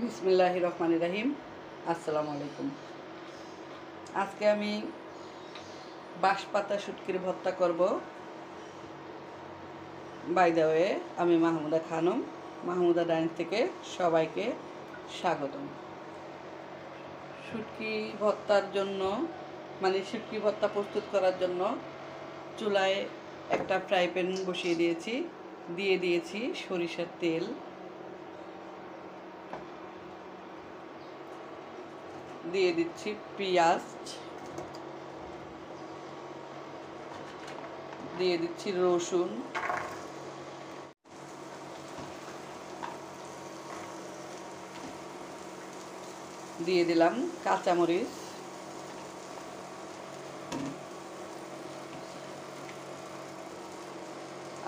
বিসমিল্লাহির রহমানির রহিম। আসসালামু আলাইকুম। আজকে আমি বাঁশপাতা শুটকির ভর্তা করব। বাই দ্য ওয়ে, আমি মাহমুদা খানম, মাহমুদা ডাইন থেকে সবাইকে স্বাগতম। শুটকি ভর্তার জন্য শুটকি ভর্তা প্রস্তুত করার জন্য চুলায় একটা ফ্রাই প্যান বসিয়ে দিয়ে দিয়েছি সরিষার তেল, দিয়ে দিচ্ছি পেঁয়াজ, দিয়ে দিচ্ছি রসুন, দিয়ে দিলাম কাঁচামরিচ,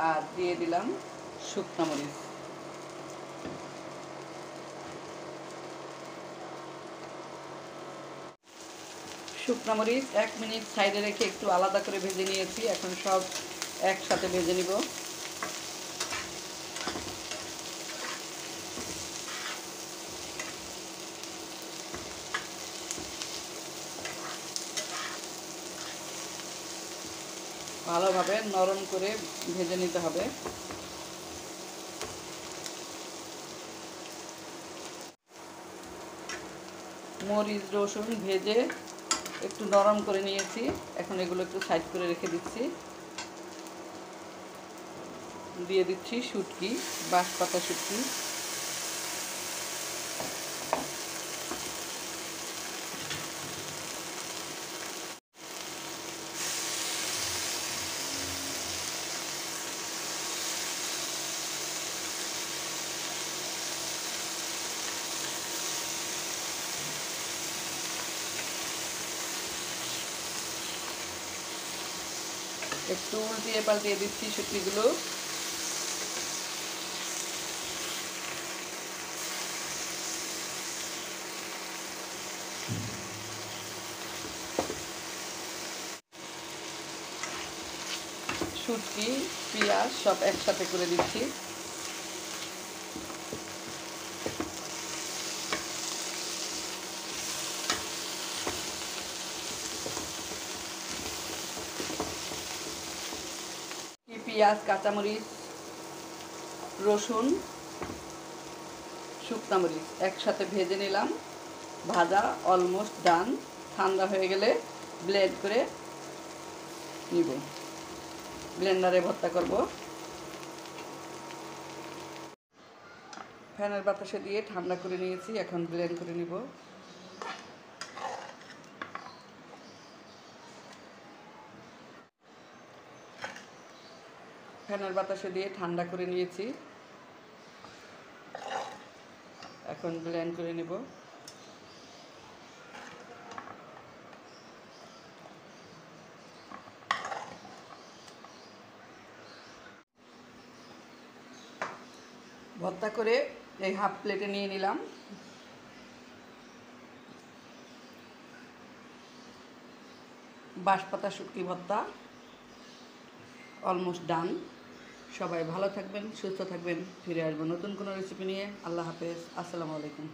আর দিয়ে দিলাম শুকনো মরিচ। শুকনো মরিচ 1 মিনিট সাইডে রেখে একটু আলাদা করে ভেজে নিয়েছি। এখন সব একসাথে ভেজে নিব। ভালোভাবে নরম করে ভেজে নিতে হবে। মরিচ রসুন ভেজে একটু নরম করে নিয়েছি। এখন এগুলো একটু সাইড করে রেখে দিচ্ছি। দিয়ে দিচ্ছি শুটকি, বাঁশপাতা শুটকি। একটু উল্টিয়ে পাল্টিয়ে দিচ্ছি শুটকিগুলো। শুটকি পেঁয়াজ সব একসাথে করে দিচ্ছি। পেঁয়াজ, কাঁচামরিচ, রসুন, শুকনো মরিচ একসাথে ভেজে নিলাম। ভাজা অলমোস্ট ডান। ঠান্ডা হয়ে গেলে ব্লেন্ড করে নিব। ব্লেন্ডারে ভর্তা করব। ফ্যানের বাতাসে দিয়ে ঠান্ডা করে নিয়েছি। এখন ব্লেন্ড করে নিব। ফ্যানের বাতাসে দিয়ে ঠান্ডা করে নিয়েছি। এখন ব্লেন্ড করে নিব। ভর্তা করে এই হাফ প্লেটে নিয়ে নিলাম। বাঁশপাতা শুটকি ভর্তা অলমোস্ট ডান। সবাই ভালো থাকবেন, সুস্থ থাকবেন। ফিরে আসবো নতুন কোনো রেসিপি নিয়ে। আল্লাহ হাফেজ। আসসালামু আলাইকুম।